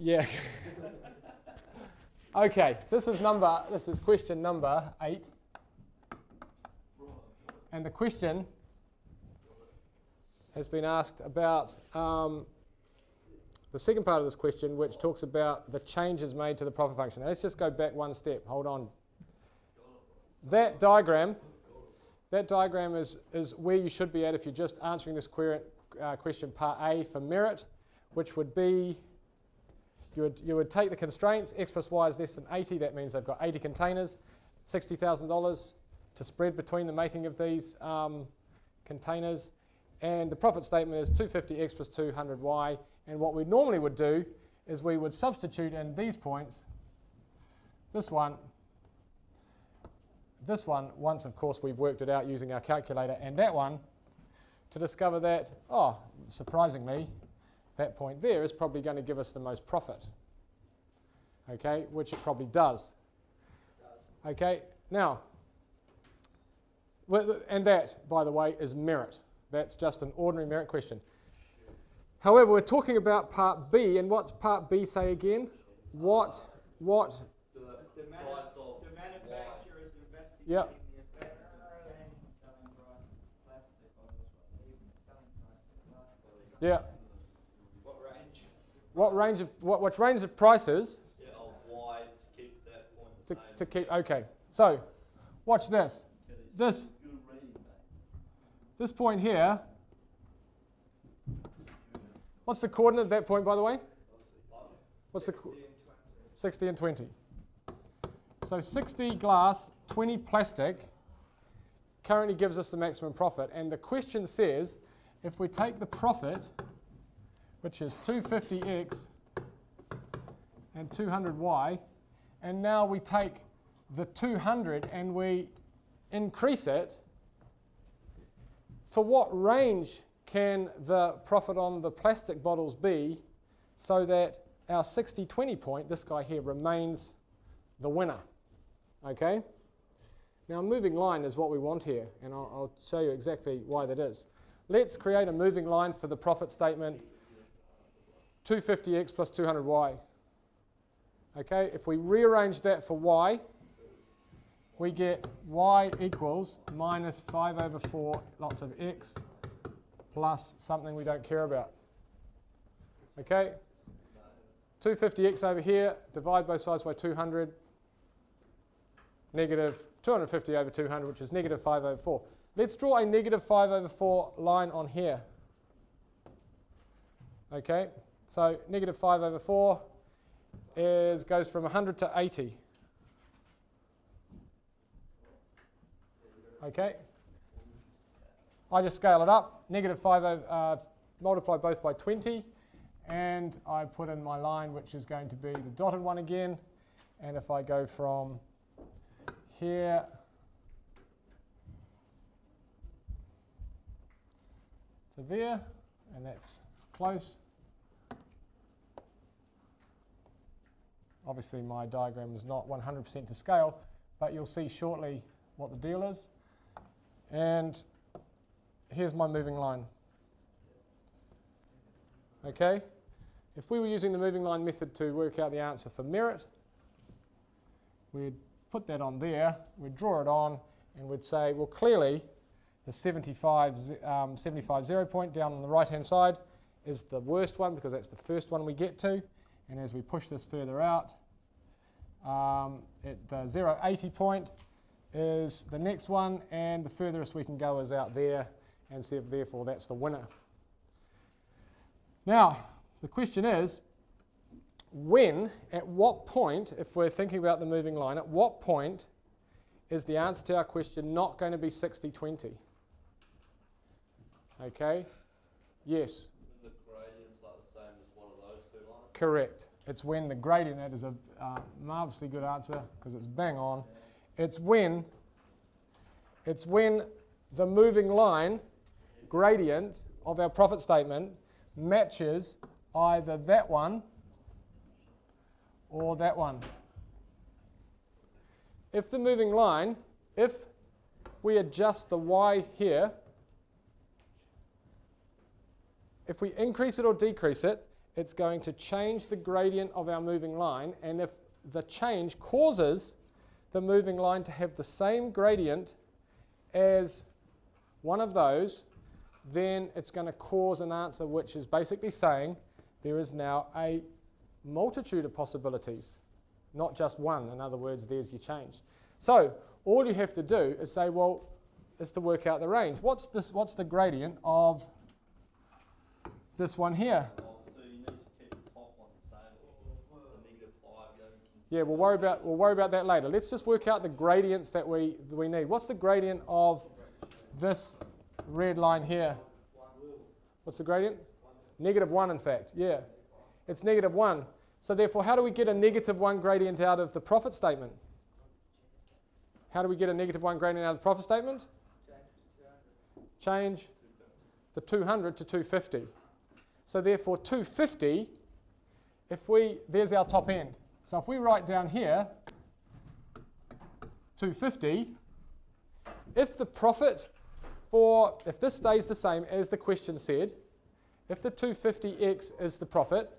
Yeah. Okay, this is question number 8. And the question has been asked about the second part of this question, which talks about the changes made to the profit function. Now, let's just go back one step. Hold on. That diagram is where you should be at if you're just answering this question part A for merit, which would be you would take the constraints, x plus y is less than 80. That means they've got 80 containers, $60,000 to spread between the making of these containers. And the profit statement is 250x plus 200y. And what we normally would do is we would substitute in these points, this one, once of course we've worked it out using our calculator, and that one, to discover that, oh, surprisingly, that point there is probably going to give us the most profit. Okay, which it probably does. Okay, now, and that, by the way, is merit. That's just an ordinary merit question. However, we're talking about part B, and what's part B say again? What? The manufacturer is investigating the effect of obtaining selling price plastic on selling price. Yeah. What range of prices? Yeah, of y to keep that point the same. Okay. So, watch this. This point here. What's the coordinate of that point, by the way? What's 60 and 20. So 60 glass, 20 plastic currently gives us the maximum profit. And the question says, if we take the profit, which is 250x and 200y, and now we take the 200 and we increase it, for what range can the profit on the plastic bottles be so that our 60-20 point, this guy here, remains the winner? Okay? Now, a moving line is what we want here, and I'll show you exactly why that is. Let's create a moving line for the profit statement, 250x plus 200y. Okay, if we rearrange that for y, we get y equals minus 5 over 4 lots of x plus something we don't care about. Okay, 250x over here, divide both sides by 200, negative 250 over 200, which is negative 5 over 4. Let's draw a negative 5 over 4 line on here. Okay, so negative 5 over 4 goes from 100 to 80. Okay, I just scale it up, negative 5 over, multiply both by 20, and I put in my line, which is going to be the dotted one again. And if I go from here to there, and that's close. Obviously, my diagram is not 100% to scale, but you'll see shortly what the deal is. And here's my moving line. Okay? If we were using the moving line method to work out the answer for merit, we'd put that on there, we'd draw it on, and we'd say, well, clearly, the 75 0 point down on the right-hand side is the worst one because that's the first one we get to. And as we push this further out, it's the 0.80 point is the next one, and the furthest we can go is out there, and so therefore that's the winner. Now, the question is, at what point, if we're thinking about the moving line, at what point is the answer to our question not going to be 60-20? Okay? Yes? The gradient's like the same as one of those two lines? Correct. It's when the gradient, that is a marvelously good answer because it's bang on. It's when the moving line gradient of our profit statement matches either that one or that one. If the moving line, if we adjust the y here, if we increase it or decrease it, it's going to change the gradient of our moving line, and if the change causes the moving line to have the same gradient as one of those, then it's going to cause an answer which is basically saying there is now a multitude of possibilities, not just one. In other words, there's your change. So all you have to do is say, well, is to work out the range. What's the gradient of this one here? So you need to keep the top one the same, the -5 Yeah, we'll worry about that later. Let's just work out the gradients that we need. What's the gradient of this red line here? What's the gradient? -1, in fact. Yeah, it's -1. So therefore, how do we get a -1 gradient out of the profit statement? How do we get a -1 gradient out of the profit statement? Change the 200 to 250. So therefore 250, there's our top end. So if we write down here 250, if the profit if this stays the same as the question said, if the 250x is the profit,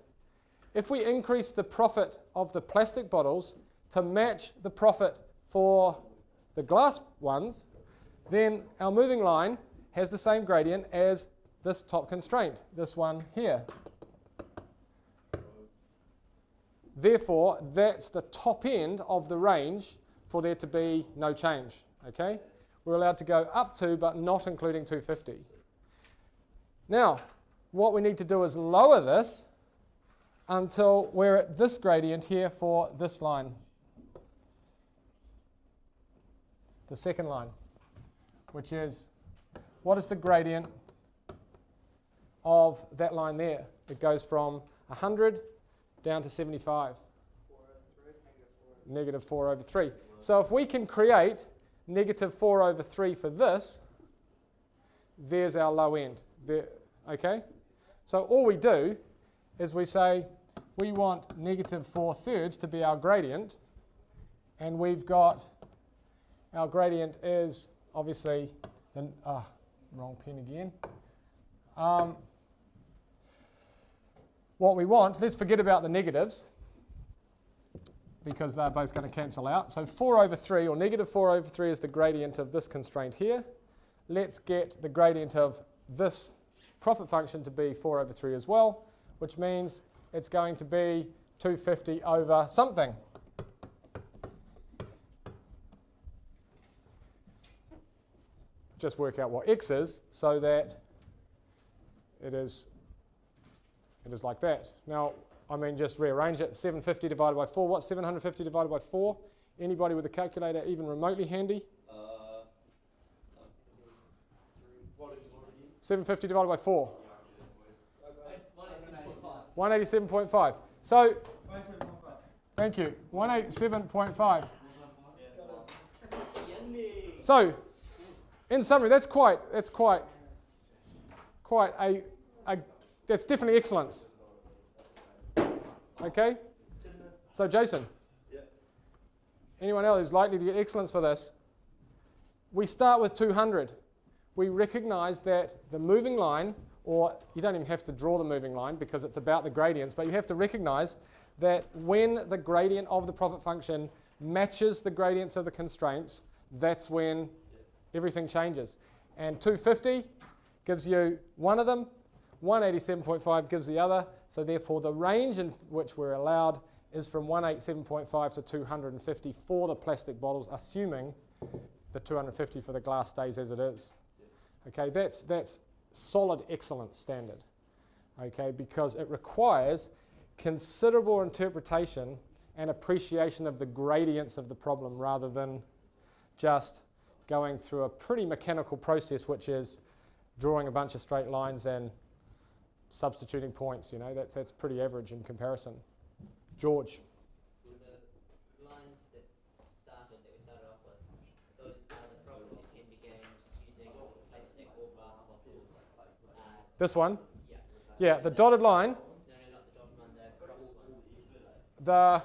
if we increase the profit of the plastic bottles to match the profit for the glass ones, then our moving line has the same gradient as this top constraint, this one here. Therefore, that's the top end of the range for there to be no change. Okay? We're allowed to go up to, but not including 250. Now, what we need to do is lower this until we're at this gradient here for this line, the second line, which is, what is the gradient of that line there? It goes from 100 down to 75. -4/3. So if we can create -4/3 for this, there's our low end. There, okay? So all we do is we say we want -4/3 to be our gradient, and we've got our gradient is obviously the wrong pen again. What we want, let's forget about the negatives because they're both going to cancel out. So 4/3 or -4/3 is the gradient of this constraint here. Let's get the gradient of this profit function to be 4/3 as well, which means it's going to be 250 over something. Just work out what x is so that it is like that. Now, I mean, just rearrange it. 750 divided by 4. What's 750 divided by 4? Anybody with a calculator even remotely handy? 750 divided by 4. 187.5. So, thank you. 187.5. So, in summary, that's definitely excellence. Okay? So Jason, anyone else who's likely to get excellence for this? We start with 200. We recognize that the moving line, or you don't even have to draw the moving line because it's about the gradients, but you have to recognize that when the gradient of the profit function matches the gradients of the constraints, that's when everything changes. And 250 gives you one of them, 187.5 gives the other, so therefore the range in which we're allowed is from 187.5 to 250 for the plastic bottles, assuming the 250 for the glass stays as it is. Okay, that's solid excellence standard, okay, because it requires considerable interpretation and appreciation of the gradients of the problem rather than just going through a pretty mechanical process, which is drawing a bunch of straight lines and substituting points. You know, that's pretty average in comparison. George. So the lines that we started off with, those are the properties can be gained using plastic or glass bottles. This one? Yeah. Yeah, the dotted line. No, not the dotted one, the cross ones. The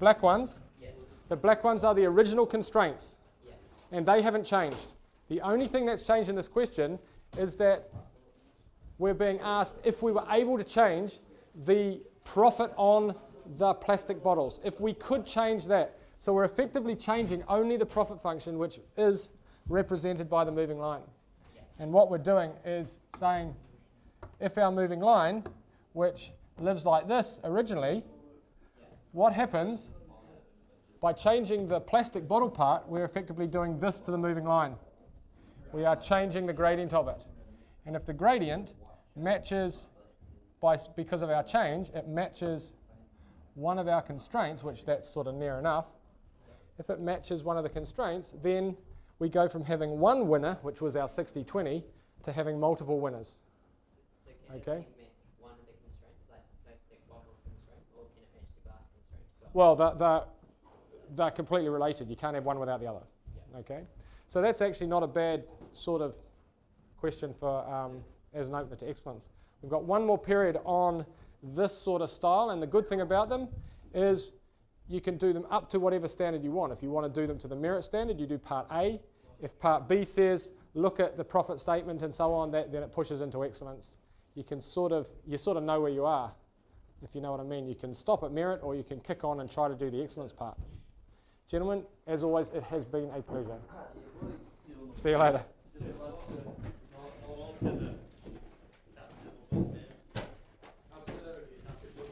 black ones. Yeah. The black ones are the original constraints. Yeah. And they haven't changed. The only thing that's changed in this question is that we're being asked if we were able to change the profit on the plastic bottles. If we could change that, so we're effectively changing only the profit function, which is represented by the moving line. And what we're doing is saying, if our moving line, which lives like this originally, what happens by changing the plastic bottle part, we're effectively doing this to the moving line. We are changing the gradient of it. And if the gradient matches, because of our change, it matches one of our constraints, which that's sort of near enough. If it matches one of the constraints, then we go from having one winner, which was our 60-20, to having multiple winners. So can it Okay. match one of the constraints, like plastic bottle constraint, or can it match the glass constraint as well? Well, they're completely related. You can't have one without the other. Okay. So that's actually not a bad sort of question for as an opener to excellence. We've got one more period on this sort of style, and the good thing about them is you can do them up to whatever standard you want. If you want to do them to the merit standard, you do part A. If part B says look at the profit statement and so on, then it pushes into excellence. You sort of know where you are, if you know what I mean. You can stop at merit, or you can kick on and try to do the excellence part. Gentlemen, as always, it has been a pleasure. See you later.